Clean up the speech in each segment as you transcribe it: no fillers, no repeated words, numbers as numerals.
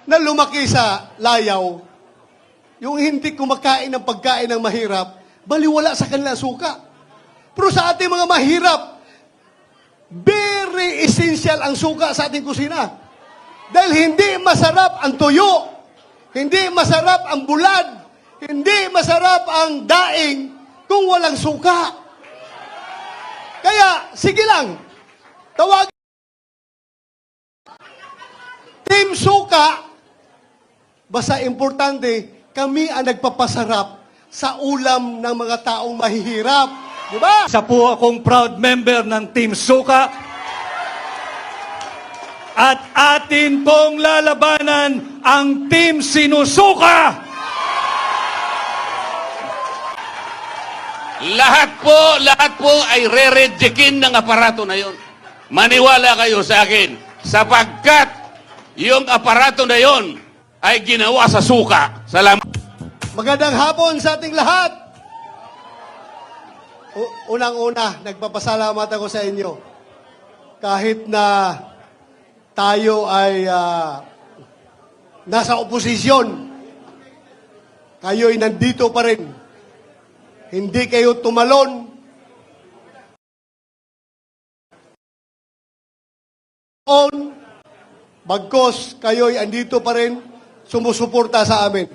na lumaki sa layaw, yung hindi kumakain ng pagkain ng mahirap, baliwala sa kanila suka. Pero sa ating mga mahirap, very essential ang suka sa ating kusina. Dahil hindi masarap ang tuyo, hindi masarap ang bulad, hindi masarap ang daing kung walang suka. Kaya, sige lang, tawag Team Suka, basta importante, kami ang nagpapasarap sa ulam ng mga taong mahihirap. Di ba? Isa po akong proud member ng Team Suka. At atin pong lalabanan ang Team Sinusuka. Lahat po ay re-rejectin ng aparato na yon. Maniwala kayo sa akin, sapagkat yung aparato na yon ay ginawa sa suka. Salamat. Magandang hapon sa ating lahat. Unang-una, nagpapasalamat ako sa inyo. Kahit na tayo ay nasa oposisyon, kayo'y nandito pa rin. Hindi kayo tumalon. Bagkos kayo'y andito pa rin, sumusuporta sa amin.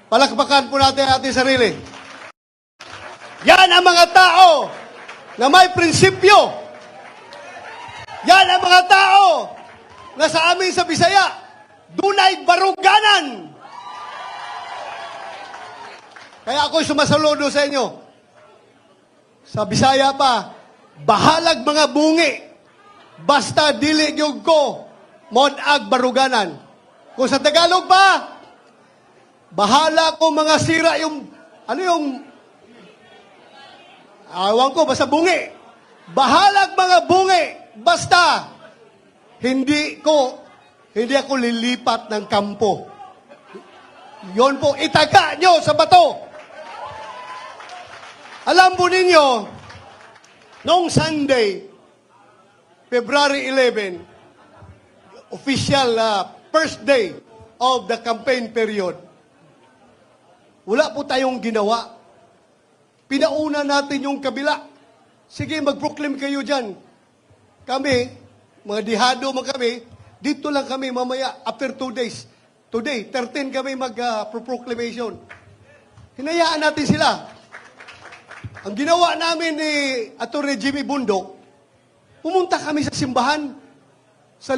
Palakpakan po natin ang ating sarili. Yan ang mga tao na may prinsipyo. Yan ang mga tao na sa amin sa Bisaya, dunay baruganan. Kaya ako'y sumasaludo sa inyo. Sa Bisaya pa, bahalag mga bungi, basta dili gyud ko modag baruganan. Kung sa Tagalog pa, bahala ko mga sira yung, awan ko, basta bungi. Bahalag mga bungi, basta hindi ako lilipat ng kampo. Yon po, itaga nyo sa bato. Alam po ninyo, noong Sunday, February 11, official first day of the campaign period, wala po tayong ginawa. Pinauna natin yung kabila. Sige, mag-proclaim kayo dyan. Kami, mga dihado mo kami, dito lang kami mamaya after 2 days. Today, 13 kami mag-proclamation. Hinayaan natin sila. Ang ginawa namin ni Atty. Jimmy Bundok, pumunta kami sa simbahan, sa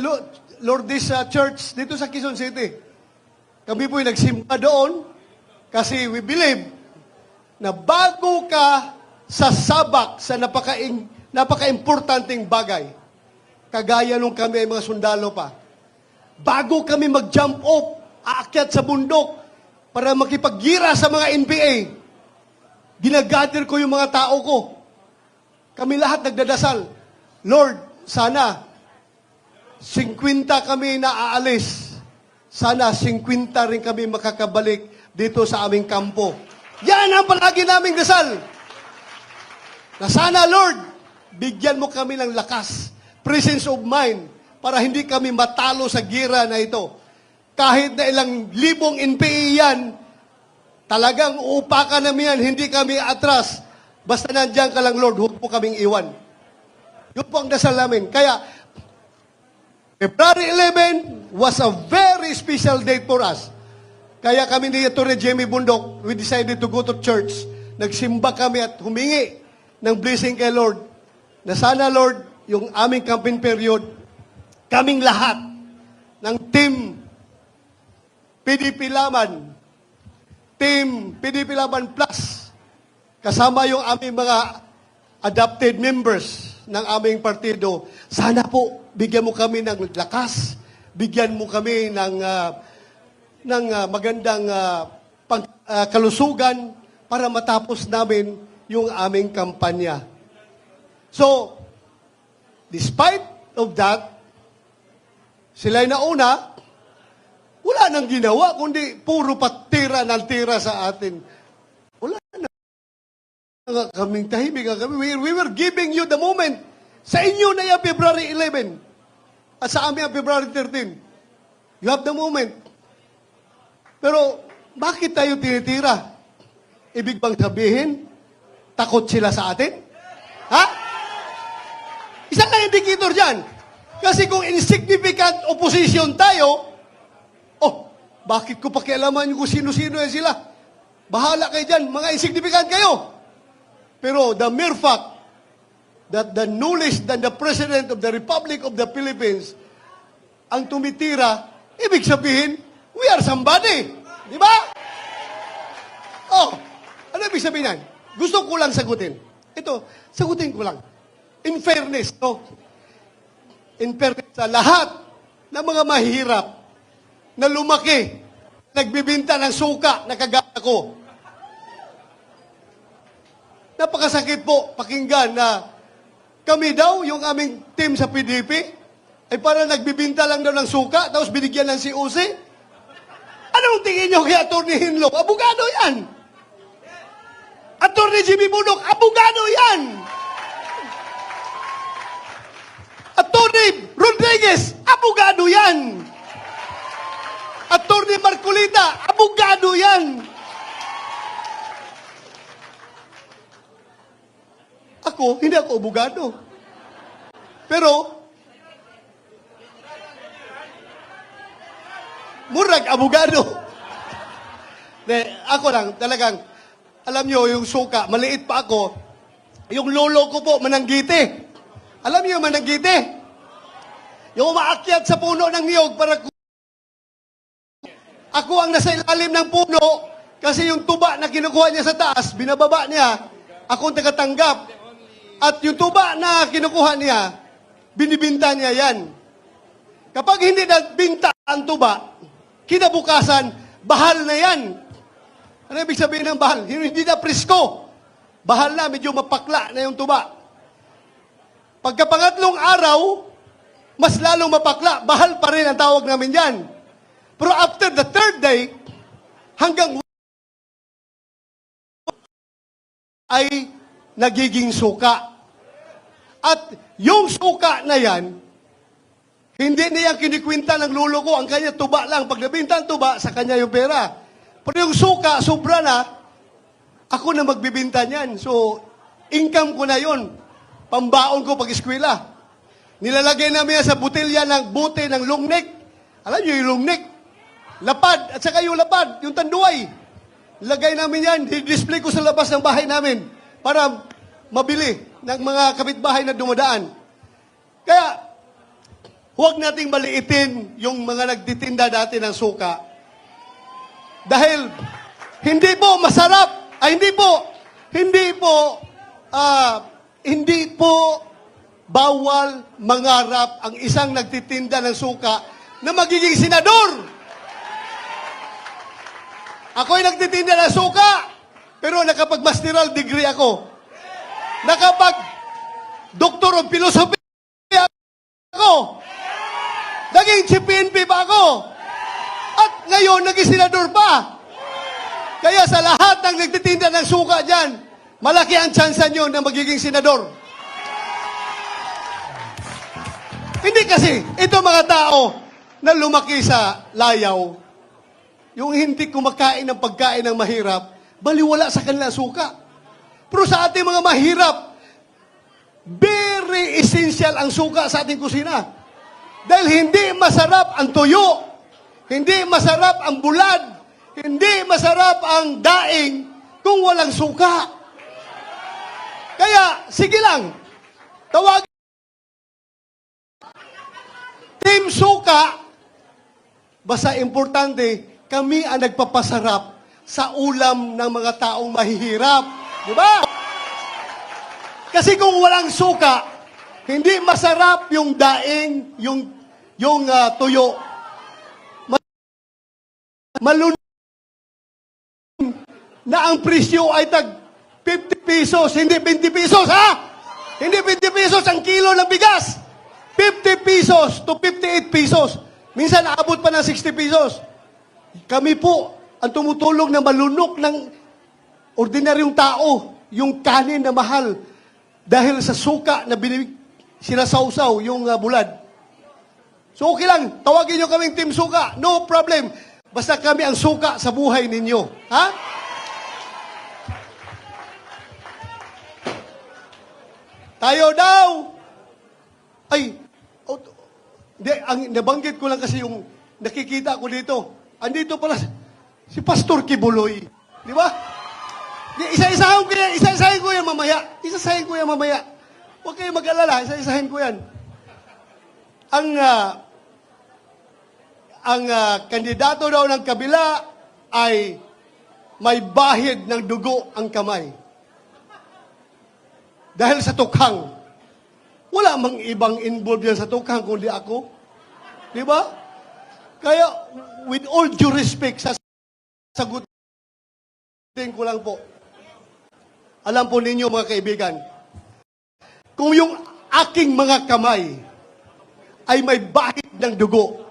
Lourdes Church, dito sa Quezon City. Kami po'y nagsimba doon, kasi we believe na bago ka sasabak sa napaka-importanting bagay, kagaya nung kami ay mga sundalo pa, bago kami mag-jump off, aakyat sa bundok para makipaggira sa mga NPA, ginagather ko yung mga tao ko. Kami lahat nagdadasal, Lord, sana 50 kami na aalis. Sana 50 rin kami makakabalik dito sa aming kampo. Yan ang palagi naming dasal. Na sana, Lord, bigyan mo kami ng lakas, presence of mind, para hindi kami matalo sa gira na ito. Kahit na ilang libong NPA yan, talagang uupakan namin yan, hindi kami atras. Basta nandiyan ka lang, Lord, huwag po kaming iwan. Yun po ang dasal namin. Kaya, February 11 was a very special date for us. Kaya kami ni Atty. Jimmy Bundok, we decided to go to church. Nagsimba kami at humingi ng blessing kay Lord. Na sana, Lord, yung aming campaign period, kaming lahat ng team PDP Laban, team PDP Laban Plus, kasama yung aming mga adopted members ng aming partido, sana po bigyan mo kami ng lakas, bigyan mo kami ng magandang kalusugan para matapos namin yung aming kampanya. So, despite of that, sila'y nauna, wala nang ginawa, kundi puro patira ng tira sa atin. Wala na. Kaming tahimik kami. We were giving you the moment. Sa inyo na yung February 11. At sa amin ang February 13. You have the moment. Pero, bakit tayo tinitira? Ibig bang sabihin, takot sila sa atin? Ha? Isang na indicator dyan. Kasi kung insignificant opposition tayo, bakit ko pakialaman kung sino-sino yan sila? Bahala kayo dyan, mga insignificant kayo. Pero the mere fact that the knowledge that the President of the Republic of the Philippines ang tumitira, ibig sabihin, we are somebody. Di ba? Ano ibig sabihin yan? Gusto ko lang sagutin. Ito, sagutin ko lang. In fairness, in fairness sa lahat ng mga mahirap na lumaki, nagbibinta ng suka na kagaya ko. Napakasakit po pakinggan na kami daw, yung aming team sa PDP, ay parang nagbibinta lang daw ng suka, tapos binigyan ng COC. Anong tingin nyo kay Atty. Hinlo? Abogado yan! Atty. Jimmy Bunok, abogado yan! Atty. Rodriguez, abogado yan! Atty. Marcolita, abogado yan! Ako, hindi ako abogado. Pero, murag abogado. Ako lang, talagang, alam nyo, yung suka, maliit pa ako, yung lolo ko po, mananggite. Alam nyo yung mananggite? Yung umaakyat sa puno ng niyog para ako ang nasa ilalim ng puno kasi yung tuba na kinukuha niya sa taas, binababa niya, ako ang tagatanggap. At yung tuba na kinukuha niya, binibinta niya yan. Kapag hindi nagbinta ang tuba, kinabukasan, bahal na yan. Ano ibig sabihin ng bahal? Hindi na presko. Bahal na, medyo mapakla na yung tuba. Pagkapangatlong araw, mas lalong mapakla, bahal pa rin ang tawag namin yan. Pero after the third day, hanggang ay nagiging suka. At yung suka na yan, hindi niya kinikwinta ng lulo ko, ang kanya tuba lang. Pag nabinta ang tuba, sa kanya yung pera. Pero yung suka, sobra na, ako na magbibinta niyan. So, income ko na yon, pambaon ko pag-eskwela. Nilalagay namin yan sa butilya ng bote ng long neck. Alam niyo yung long neck? Lapad, at saka yung lapad, yung tanduay. Lagay namin yan, display ko sa labas ng bahay namin para mabili ng mga kapitbahay na dumadaan. Kaya, huwag nating maliitin yung mga nagtitinda dati ng suka. Dahil, hindi po masarap, hindi po bawal mangarap ang isang nagtitinda ng suka na magiging senador. Ako'y nagtitinda ng suka, pero nakapag-masteral degree ako. Nakapag-doctor of philosophy ako. Naging chief PNP pa ako. At ngayon, naging senador pa. Kaya sa lahat ng nagtitinda ng suka dyan, malaki ang tsansa nyo na magiging senador. Hindi kasi, ito mga tao na lumaki sa layaw, yung hindi kumakain ng pagkain ng mahirap, baliwala sa kanila suka. Pero sa ating mga mahirap, very essential ang suka sa ating kusina. Dahil hindi masarap ang tuyo, hindi masarap ang bulad, hindi masarap ang daing kung walang suka. Kaya, sige lang, tawagin Team Suka, basta importante, kami ang nagpapasarap sa ulam ng mga taong mahihirap. Di ba? Kasi kung walang suka, hindi masarap yung daing, yung tuyo. Malun na ang presyo ay tag 50 pesos, hindi 20 pesos, ha? Hindi 20 pesos ang kilo ng bigas. 50 pesos to 58 pesos. Minsan naabot pa ng 60 pesos. Kami po ang tumutulong na malunok ng ordinaryong tao yung kanin na mahal dahil sa suka na sinasawsaw yung bulad. So okay lang, tawagin nyo kaming Team Suka. No problem. Basta kami ang suka sa buhay ninyo. Ha? Tayo daw. Ay, hindi, ang nabanggit ko lang kasi yung nakikita ko dito. Andito pala si Pastor Kibuloy. Di ba? Isa-isahin ko yan mamaya. Isa-isahin ko yan mamaya. Huwag kayong mag-alala, isa-isahin ko yan. Ang kandidato daw ng kabila ay may bahid ng dugo ang kamay. Dahil sa tukhang. Wala mang ibang involved yan sa tukhang kundi ako. Di ba? Kaya, with all due respect, sagutin ko lang po. Alam po ninyo mga kaibigan, kung yung aking mga kamay ay may bahid ng dugo,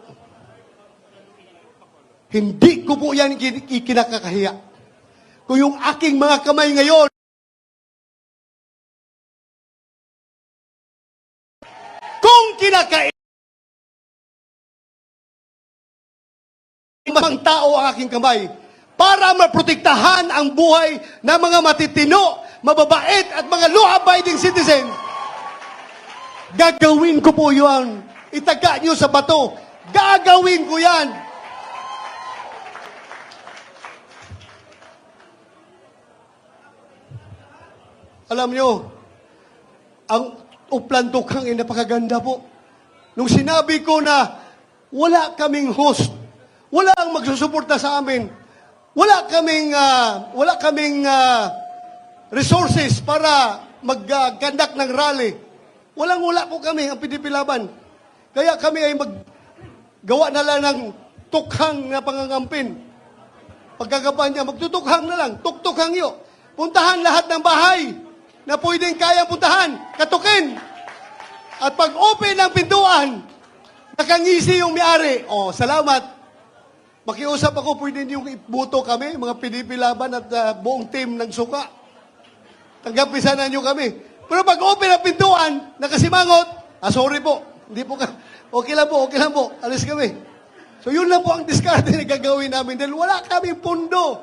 hindi ko po yan ikinakakahiya. Kung yung aking mga kamay ngayon, kung kinakain ibang tao ang aking kamay para maprotektahan ang buhay ng mga matitino, mababait at mga law-abiding citizen, gagawin ko po yun. Itaga nyo sa bato. Gagawin ko yan. Alam nyo, ang uplan tukhang ay napakaganda po. Nung sinabi ko na wala kaming host, wala ang magsusuporta sa amin, wala kaming resources para mag-conduct ng rally. Walang-wala po kami, ang PDP Laban. Kaya kami ay maggawa na lang ng tukhang na pangangampin. Pagkagapan niya, magtutukhang na lang, tuktukhang yo. Puntahan lahat ng bahay na pwedeng kayang puntahan, katukin. At pag open ng pintuan, nakangisi yung may-ari. Oh, salamat. Makiusap ako, pwede niyong ibuto kami, mga PDP Laban at buong team ng Suka. Tanggapin sana niyo kami. Pero pag open ang pintuan, nakasimangot, sorry po, hindi po okay lang po, alis kami. So yun lang po ang diskarte na gagawin namin dahil wala kaming pundo.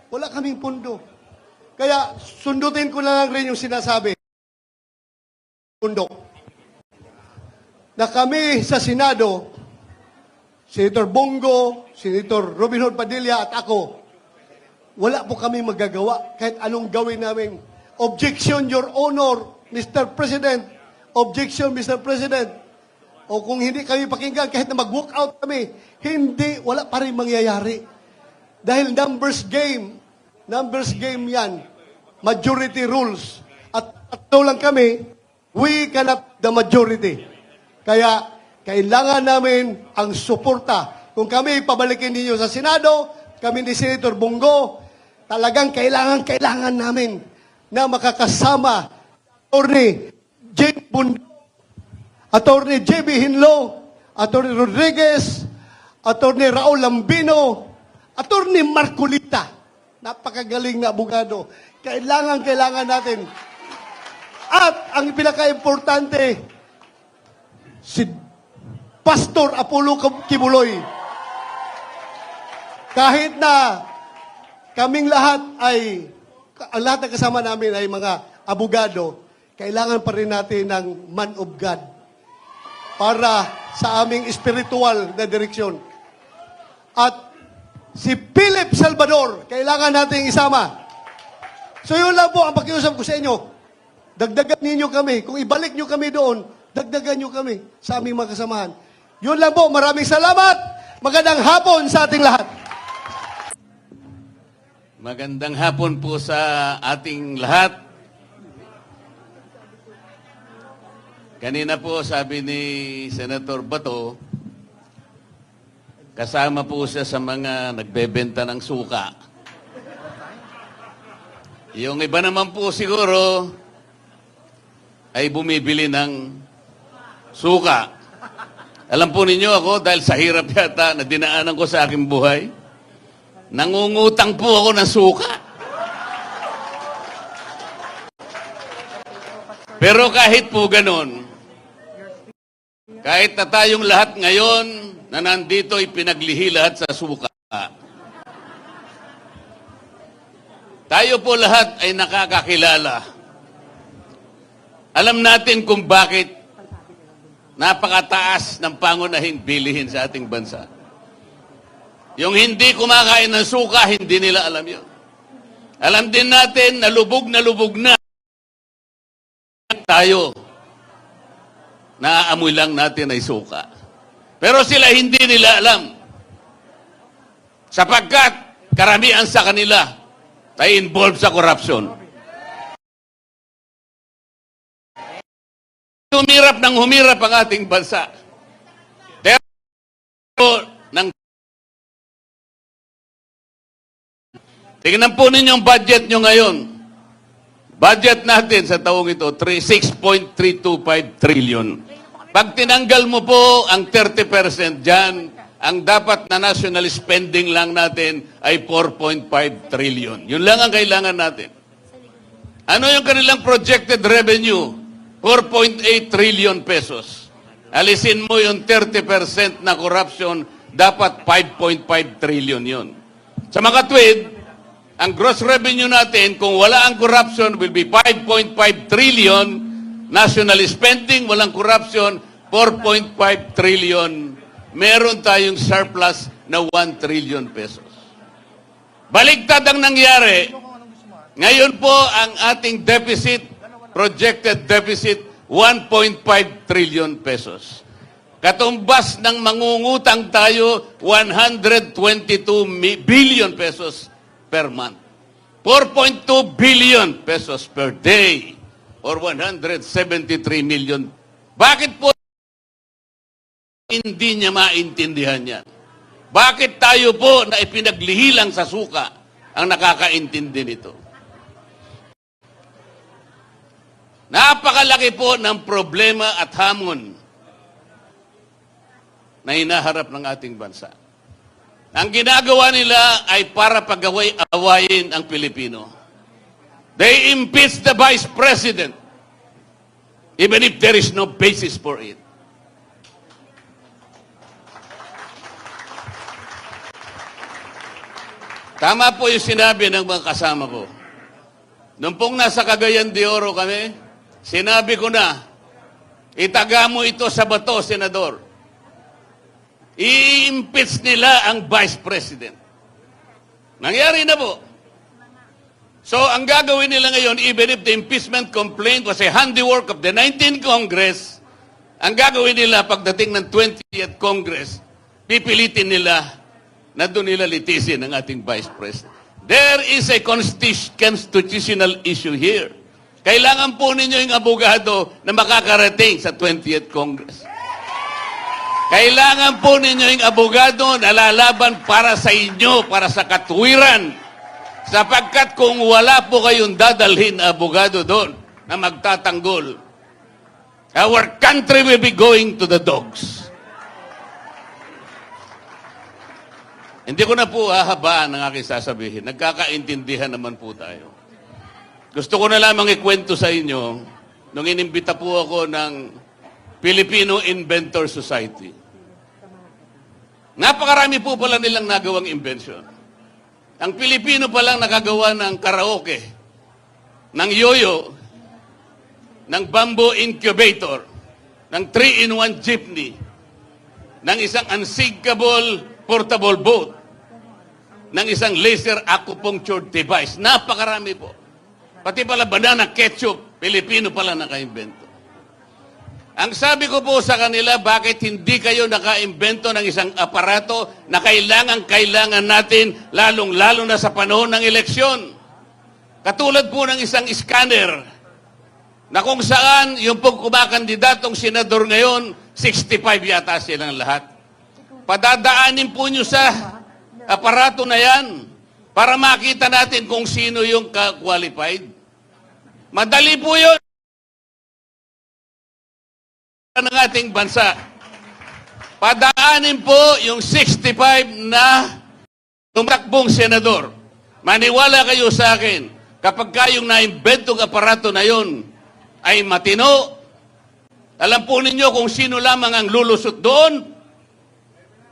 Wala kaming pundo. Kaya sundutin ko na lang rin yung sinasabi. Pundo. Na kami sa Senado, Senator Bongo, Senator Robin Hood Padilla at ako, wala po kami magagawa kahit anong gawin namin. Objection, Your Honor, Mr. President. Objection, Mr. President. O kung hindi kami pakinggan, kahit na mag-walk out kami, hindi, wala pa rin mangyayari. Dahil numbers game yan. Majority rules. At tatlo lang kami, we cannot the majority. Kaya, kailangan namin ang suporta. Kung kami pabalikin ninyo sa Senado, kami ni Senator Bongo, talagang kailangan namin na makakasama Attorney Jane Bundo, Attorney J.B. Hinlo, Attorney Rodriguez, Attorney Raul Lambino, Attorney Marcolita. Napakagaling na abogado. Kailangan natin. At ang pinaka-importante, si Pastor Apollo Kibuloy. Kahit na kaming lahat ang lahat ng kasama namin ay mga abogado, kailangan pa rin natin ng man of God para sa aming spiritual na direksyon. At si Philip Salvador, kailangan nating isama. So yun lang po ang pakiusap ko sa inyo. Dagdagan ninyo kami. Kung ibalik nyo kami doon, dagdagan nyo kami sa aming mga kasamahan. Yun lang po. Maraming salamat. Magandang hapon sa ating lahat. Magandang hapon po sa ating lahat. Kanina po sabi ni Senator Bato, kasama po siya sa mga nagbebenta ng suka. Yung iba naman po siguro ay bumibili ng suka. Alam po ninyo ako, dahil sa hirap yata na dinaanan ko sa aking buhay, nangungutang po ako ng suka. Pero kahit po ganun, Kahit na tayong lahat ngayon na nandito ay pinaglihi lahat sa suka. Tayo po lahat ay nakakakilala. Alam natin kung bakit napakataas ng pangunahing bilihin sa ating bansa. Yung hindi kumakain ng suka, hindi nila alam yun. Alam din natin na lubog na tayo. Naaamoy lang natin ay suka. Pero sila hindi nila alam. Sapagkat karamihan sa kanila ay involved sa corruption. Humirap ng humirap ang ating bansa. Tingnan po ninyong budget nyo ngayon. Budget natin sa taong ito, 6.325 trillion. Pag tinanggal mo po ang 30% dyan, ang dapat na national spending lang natin ay 4.5 trillion. Yun lang ang kailangan natin. Ano yung kanilang projected revenue? 4.8 trillion pesos. Alisin mo yung 30% na corruption, dapat 5.5 trillion yun. Sa mga tweed, ang gross revenue natin, kung wala ang corruption, will be 5.5 trillion. National spending, walang corruption, 4.5 trillion. Meron tayong surplus na 1 trillion pesos. Baligtad ang nangyari. Ngayon po, ang ating deficit, projected deficit, 1.5 trillion pesos. Katumbas ng mangungutang tayo, 122 billion pesos per month. 4.2 billion pesos per day or 173 million. Bakit po hindi niya maintindihan yan? Bakit tayo po na ipinaglihilang sa suka ang nakakaintindi nito? Napakalaki po ng problema at hamon na hinaharap ng ating bansa. Ang ginagawa nila ay para pag-awayin ang Pilipino. They impeach the Vice President even if there is no basis for it. Tama po yung sinabi ng mga kasama ko. Nung pong nasa Cagayan de Oro kami, sinabi ko na, itaga mo ito sa bato, Senador. I-impeach nila ang Vice President. Nangyari na po. So, ang gagawin nila ngayon, even if the impeachment complaint was a handiwork of the 19th Congress, ang gagawin nila pagdating ng 20th Congress, pipilitin nila na doon nila litisin ang ating Vice President. There is a constitutional issue here. Kailangan po ninyo yung abogado na makakarating sa 20th Congress. Kailangan po ninyo yung abogado na lalaban para sa inyo, para sa katuwiran. Sapagkat kung wala po kayong dadalhin na abogado doon na magtatanggol, our country will be going to the dogs. Hindi ko na po hahabaan ang aking sasabihin. Nagkakaintindihan naman po tayo. Gusto ko na lamang ikwento sa inyo nung inimbita po ako ng Filipino Inventor Society. Napakarami po pala nilang nagawang invention. Ang Pilipino pa lang nakagawa ng karaoke, ng yoyo, ng bamboo incubator, ng 3-in-1 jeepney, ng isang unsinkable portable boat, ng isang laser acupuncture device. Napakarami po. Pati pala banana ketchup, Pilipino pala naka-invento. Ang sabi ko po sa kanila, bakit hindi kayo naka-imbento ng isang aparato na kailangan natin, lalong-lalo na sa panahon ng eleksyon? Katulad po ng isang scanner, na kung saan yung pong kumakandidatong senador ngayon, 65 yata silang lahat. Padadaanin po nyo sa aparato na yan para makita natin kung sino yung qualified. Madali po yun ng ating bansa. Padaanin po yung 65 na tumakbong senador. Maniwala kayo sa akin, kapag kayong naimbentong aparato na yon ay matino, Alam po ninyo kung sino lamang ang lulusot doon?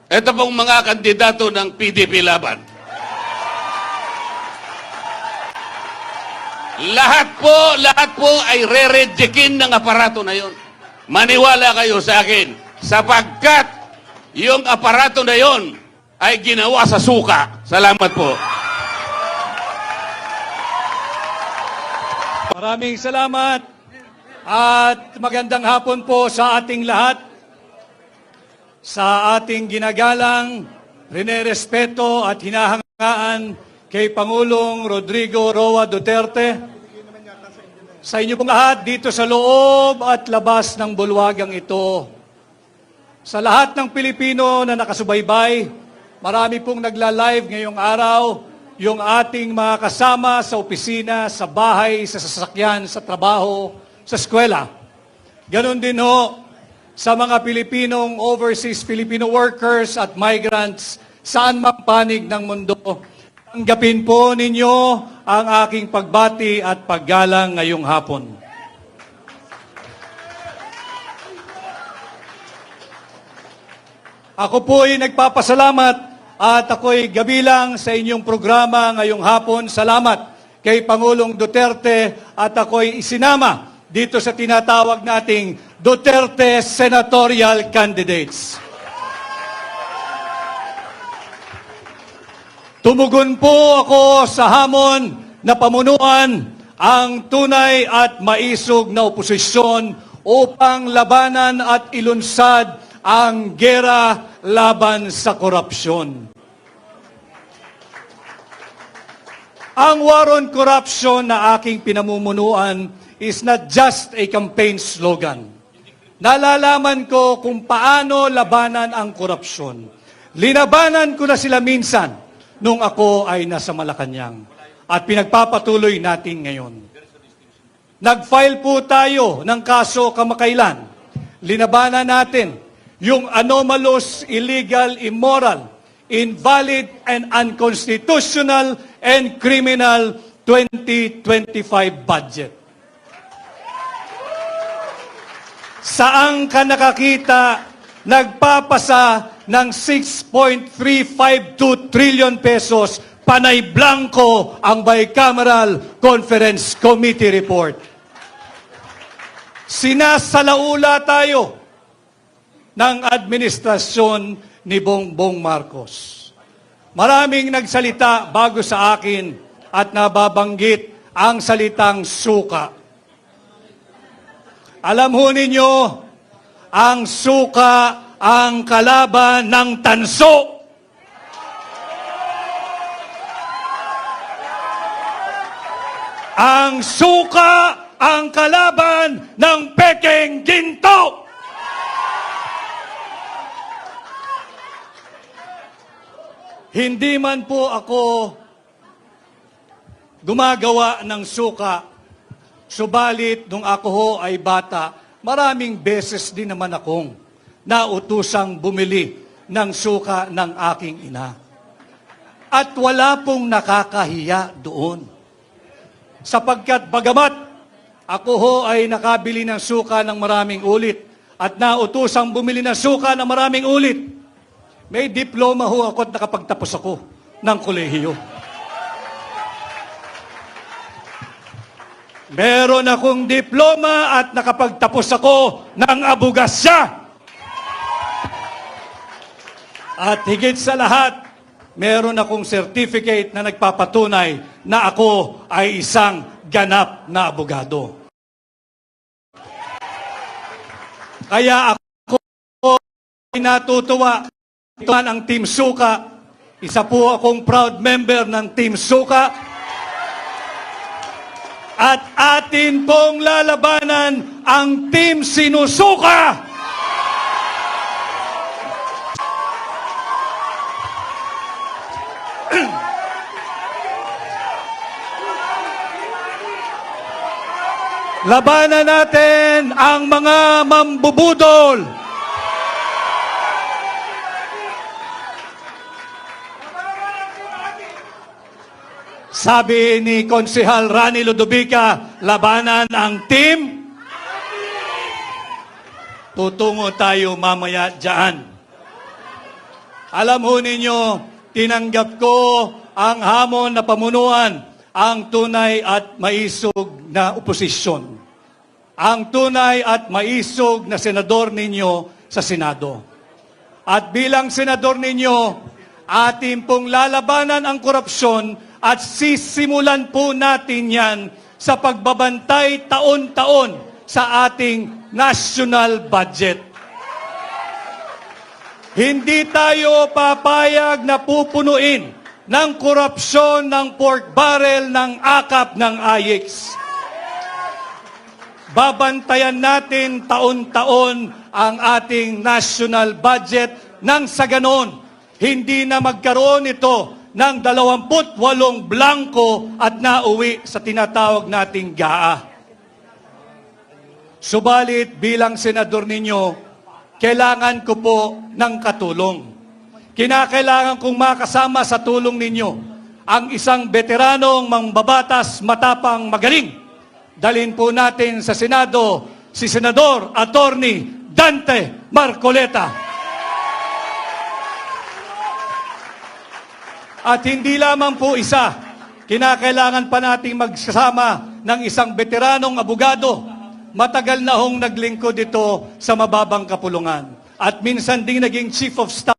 Ito pong mga kandidato ng PDP Laban. Lahat po ay re-rejectin ng aparato na yon. Maniwala kayo sa akin, sapagkat yung aparato na yon ay ginawa sa suka. Salamat po. Maraming salamat at magandang hapon po sa ating lahat. Sa ating ginagalang, rinerespeto at hinahangaan kay Pangulong Rodrigo Roa Duterte, sa inyo pong lahat dito sa loob at labas ng bulwagang ito. Sa lahat ng Pilipino na nakasubaybay, marami pong nagla-live ngayong araw, yung ating mga kasama sa opisina, sa bahay, sa sasakyan, sa trabaho, sa eskwela. Ganon din ho sa mga Pilipinong overseas Filipino workers at migrants saan mang panig ng mundo. Tanggapin po ninyo ang aking pagbati at paggalang ngayong hapon. Ako po ay nagpapasalamat at ako'y gabilang sa inyong programa ngayong hapon. Salamat kay Pangulong Duterte at ako'y isinama dito sa tinatawag nating Duterte Senatorial Candidates. Tumugon po ako sa hamon na pamunuan ang tunay at maisog na oposisyon upang labanan at ilunsad ang gera laban sa korupsyon. Ang war on corruption na aking pinamumunuan is not just a campaign slogan. Nalalaman ko kung paano labanan ang korupsyon. Linabanan ko na sila minsan nung ako ay nasa Malacanang. At pinagpapatuloy natin ngayon. Nag-file po tayo ng kaso kamakailan. Linabanan natin yung anomalous, illegal, immoral, invalid, and unconstitutional and criminal 2025 budget. Saan ka nakakita nagpapasa ng 6.352 trillion pesos panay blanco ang Bicameral Conference Committee report? Sinasalaula tayo ng administrasyon ni Bongbong Marcos. Maraming nagsalita bago sa akin at nababanggit ang salitang suka. Alam ho ninyo, ang suka ang kalaban ng tanso. Ang suka ang kalaban ng pekeng ginto. Hindi man po ako gumagawa ng suka, subalit nung ako ho ay bata, maraming beses din naman akong nautusang bumili ng suka ng aking ina. At wala pong nakakahiya doon. Sapagkat bagamat ako ho ay nakabili ng suka ng maraming ulit at nautusang bumili ng suka ng maraming ulit, may diploma ho ako at nakapagtapos ako ng kolehiyo. Meron akong diploma at nakapagtapos ako ng abogasya. At higit sa lahat, meron akong certificate na nagpapatunay na ako ay isang ganap na abogado. Kaya ako ay natutuwa. Ito ang Team Suka. Isa po akong proud member ng Team Suka. At atin pong lalabanan ang Team Sinusuka. Labanan natin ang mga mambubudol. Sabi ni Konsehal Rani Ludovica, labanan ang team. tutungo tayo mamaya dyan. Alam ho ninyo, tinanggap ko ang hamon na pamunuan ang tunay at maisog na oposisyon. Ang tunay at maisog na senador ninyo sa Senado. At bilang senador ninyo, atin pong lalabanan ang korupsyon at sisimulan po natin yan sa pagbabantay taon-taon sa ating national budget. Hindi tayo papayag na pupunuin ng korupsyon ng pork barrel ng akap ng AYEX. Babantayan natin taon-taon ang ating national budget nang sa ganon, hindi na magkaroon ito ng 28 blanco at nauwi sa tinatawag nating GAA. Subalit bilang senador ninyo, kailangan ko po ng katulong. Kinakailangan kong makasama sa tulong ninyo ang isang veteranong mangbabatas, matapang, magaling. Dalhin po natin sa Senado si Senador Attorney Dante Marcoleta. At hindi lamang po isa, kinakailangan pa nating magsasama ng isang veteranong abogado. Matagal na hong naglingkod ito sa mababang kapulungan. At minsan ding naging Chief of Staff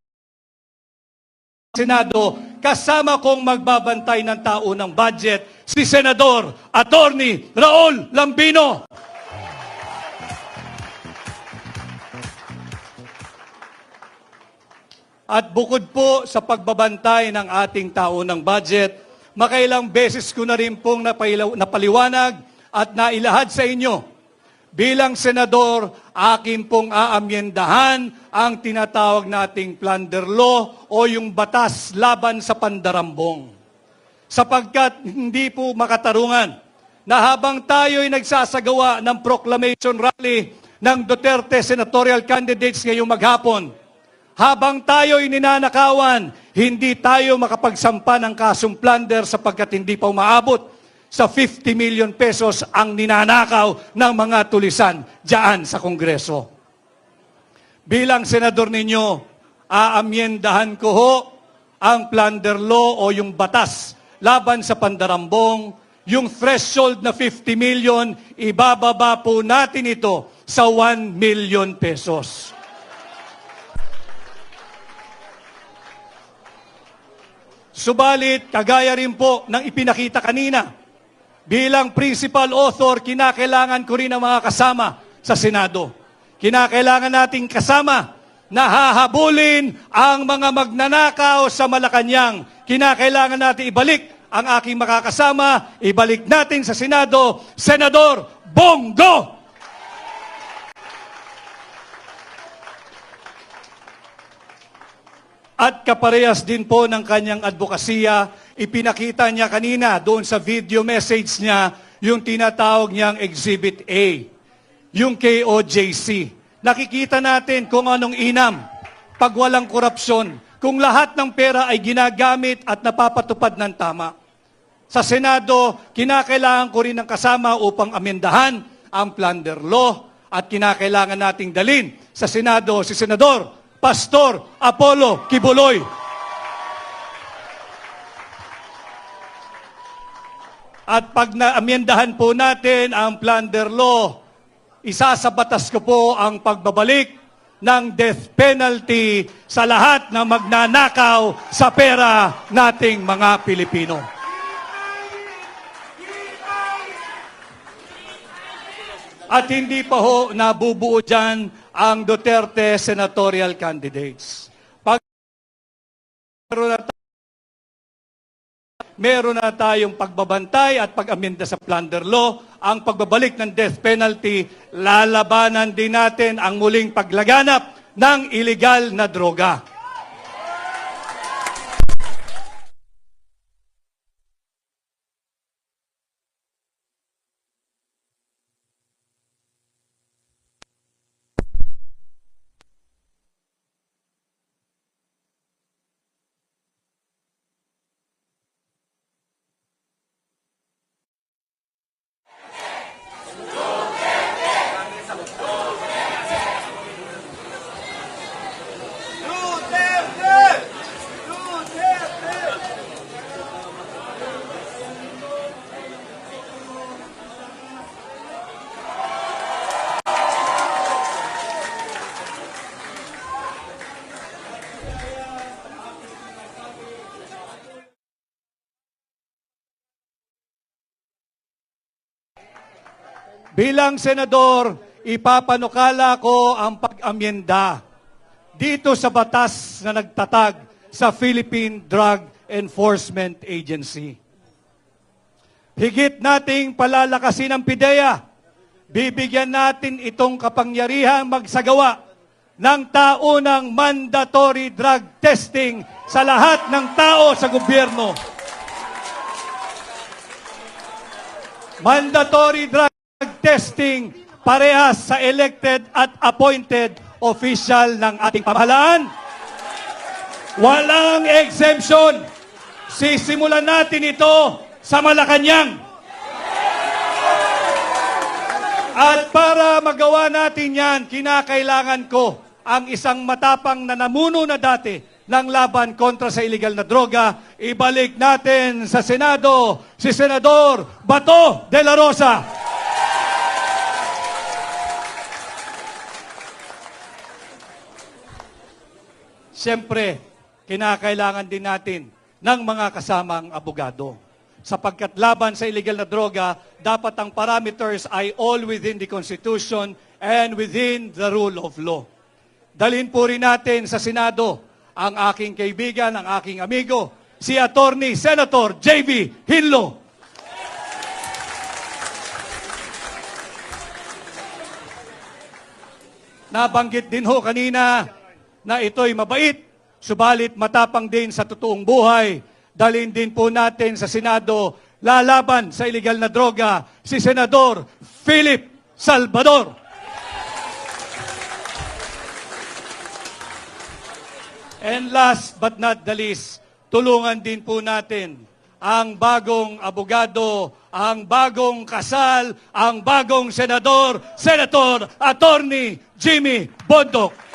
sa Senado, kasama kong magbabantay ng taunang budget, si Senador Attorney Raul Lambino. At bukod po sa pagbabantay ng ating taunang budget, makailang beses ko na rin pong napaliwanag at nailahad sa inyo. Bilang senador, akin pong aamyendahan ang tinatawag nating plunder law o yung batas laban sa pandarambong. Sapagkat hindi po makatarungan na habang tayo'y nagsasagawa ng proclamation rally ng Duterte senatorial candidates ngayong maghapon, habang tayo'y ninanakawan, hindi tayo makapagsampa ng kasong plunder sapagkat hindi pa umaabot sa 50 million pesos ang ninanakaw ng mga tulisan diyan sa Kongreso. Bilang senador ninyo, aamyendahan ko ho ang plunder law o yung batas laban sa pandarambong. Yung threshold na 50 million, ibababa po natin ito sa 1 million pesos. Subalit, kagaya rin po ng ipinakita kanina, bilang principal author, kinakailangan ko rin ang mga kasama sa Senado. Kinakailangan nating kasama na hahabulin ang mga magnanakaw sa Malacanang. Kinakailangan natin ibalik ang aking makakasama, ibalik natin sa Senado, Senador Bongo! At kaparehas din po ng kanyang advokasya, ipinakita niya kanina doon sa video message niya yung tinatawag niyang Exhibit A, yung KOJC. Nakikita natin kung anong inam pag walang korupsyon, kung lahat ng pera ay ginagamit at napapatupad ng tama. Sa Senado, kinakailangan ko rin ng kasama upang amendahan ang plunder law at kinakailangan nating dalin sa Senado si Senador Pastor Apollo Kibuloy. At pag naamyendahan po natin ang plunder law, isasabatas ko po ang pagbabalik ng death penalty sa lahat na magnanakaw sa pera nating mga Pilipino. At hindi pa ho nabubuo dyan ang Duterte senatorial candidates. Pag meron na tayong pagbabantay at pag-amenda sa plunder law, ang pagbabalik ng death penalty, lalabanan din natin ang muling paglaganap ng iligal na droga. Bilang senador, ipapanukala ko ang pag-amyenda dito sa batas na nagtatag sa Philippine Drug Enforcement Agency. Higit nating palalakasin ang PIDEA. Bibigyan natin itong kapangyarihang magsagawa ng taunang mandatory drug testing sa lahat ng tao sa gobyerno. Mandatory drug testing parehas sa elected at appointed official ng ating pamahalaan. Walang exemption. Sisimulan natin ito sa Malacanang. At para magawa natin yan, kinakailangan ko ang isang matapang na namuno na dati ng laban kontra sa illegal na droga. Ibalik natin sa Senado si Senador Bato de la Rosa. Siyempre, kinakailangan din natin ng mga kasamang abogado. Sapagkat laban sa illegal na droga, dapat ang parameters ay all within the Constitution and within the rule of law. Dalhin po rin natin sa Senado ang aking kaibigan, ang aking amigo, si Attorney Senator J.B. Hinlo. Nabanggit din ho kanina na ito'y mabait, subalit matapang din sa totoong buhay. Dalhin din po natin sa Senado, lalaban sa illegal na droga, si Senador Philip Salvador. And last but not the least, tulungan din po natin ang bagong abogado, ang bagong kasal, ang bagong senador, Senator Attorney Jimmy Bondoc.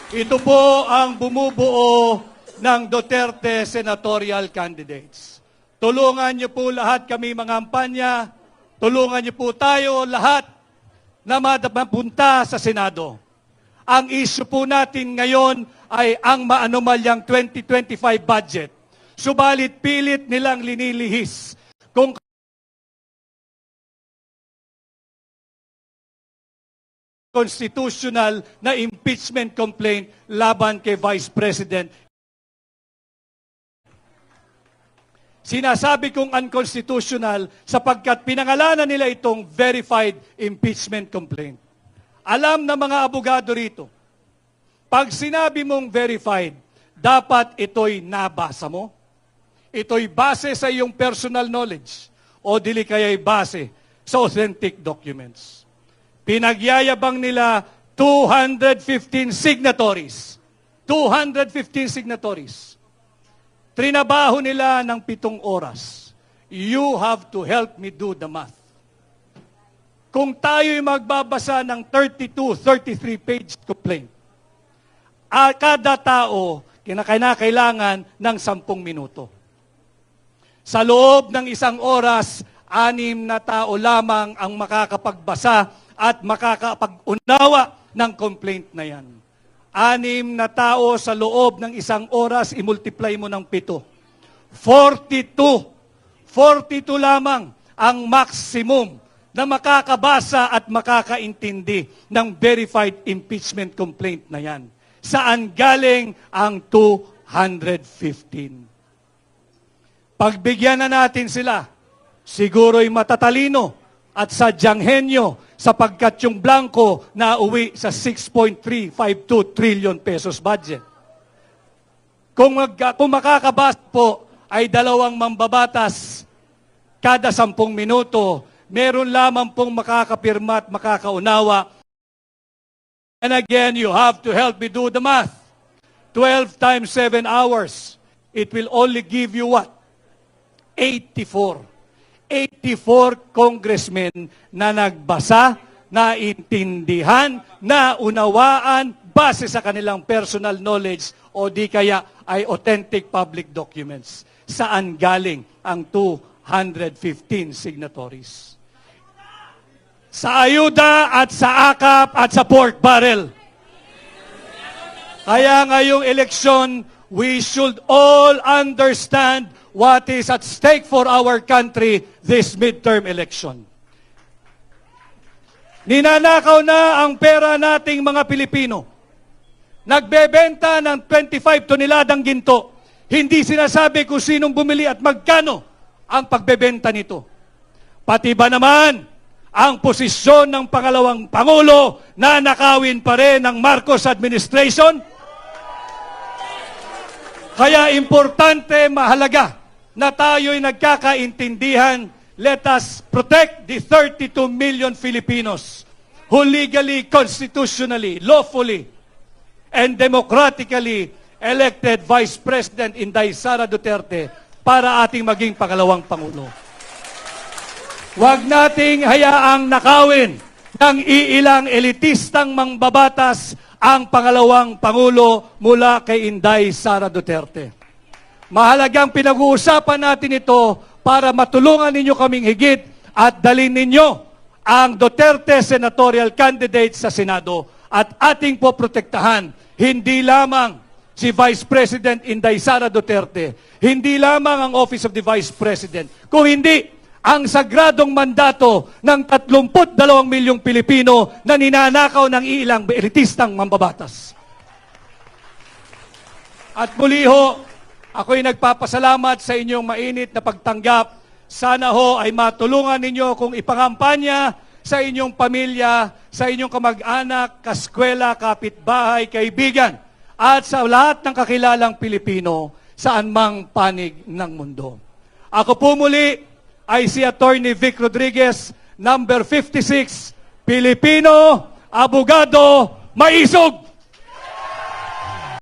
Ito po ang bumubuo ng Duterte senatorial candidates. Tulungan niyo po lahat kami mga kampanya, tulungan niyo po tayo lahat na mapunta sa Senado. Ang issue po natin ngayon ay ang maanomalyang 2025 budget. Subalit pilit nilang linilihis kung constitutional na impeachment complaint laban kay Vice President. Sinasabi kong unconstitutional sapagkat pinangalanan nila itong verified impeachment complaint. Alam na mga abogado rito, pag sinabi mong verified, dapat ito'y nabasa mo. Ito'y base sa iyong personal knowledge o dili kaya'y base sa authentic documents. Pinagyayabang nila 215 signatories. 215 signatories. Trinabaho nila ng 7 oras. You have to help me do the math. Kung tayo'y magbabasa ng 32, 33-page complaint, kada tao kinakailangan ng 10 minuto. Sa loob ng 1 oras, 6 na tao lamang ang makakapagbasa at makakapag-unawa ng complaint na yan. 6 na tao sa loob ng 1 oras, i-multiply mo ng 7. 42. 42 lamang ang maximum na makakabasa at makakaintindi ng verified impeachment complaint na yan. Saan galing ang 215? Pagbigyan na natin sila, siguro'y matatalino at sadyang henyo sapagkat yung blanco na uwi sa 6.352 trillion pesos budget. Kung makakabasa po ay 2 mambabatas kada 10 minuto, meron lamang pong makakapirma at makakaunawa. And again, you have to help me do the math. 12 times 7 hours, it will only give you what? 84. 84 congressmen na nagbasa, naintindihan, naunawaan, base sa kanilang personal knowledge o di kaya ay authentic public documents. Saan galing ang 215 signatories? Sa ayuda at sa akap at sa pork barrel. Kaya ngayong eleksyon, we should all understand what is at stake for our country this midterm election. Ninanakaw na ang pera nating mga Pilipino. Nagbebenta ng 25 toneladang ginto. Hindi sinasabi kung sinong bumili at magkano ang pagbebenta nito. Pati ba naman ang posisyon ng pangalawang Pangulo na nakawin pa rin ng Marcos administration? Kaya importante, mahalaga na tayo'y nagkakaintindihan. Let us protect the 32 million Filipinos who legally, constitutionally, lawfully, and democratically elected Vice President Inday Sara Duterte para ating maging pangalawang Pangulo. Huwag nating hayaang nakawin ng iilang elitistang mangbabatas ang pangalawang Pangulo mula kay Inday Sara Duterte. Mahalagang pinag-uusapan natin ito para matulungan ninyo kaming higit at dalhin ninyo ang Duterte senatorial candidate sa Senado at ating po protektahan hindi lamang si Vice President Inday Sara Duterte, hindi lamang ang Office of the Vice President, kung hindi ang sagradong mandato ng 32 milyong Pilipino na ninanakaw ng ilang elitistang mambabatas. At muli ho, ako'y nagpapasalamat sa inyong mainit na pagtanggap. Sana ho ay matulungan ninyo kung ipangampanya sa inyong pamilya, sa inyong kamag-anak, kaskwela, kapitbahay, kaibigan, at sa lahat ng kakilalang Pilipino saan mang panig ng mundo. Ako po muli ay si Attorney Vic Rodriguez, number 56, Pilipino, abogado, maisog!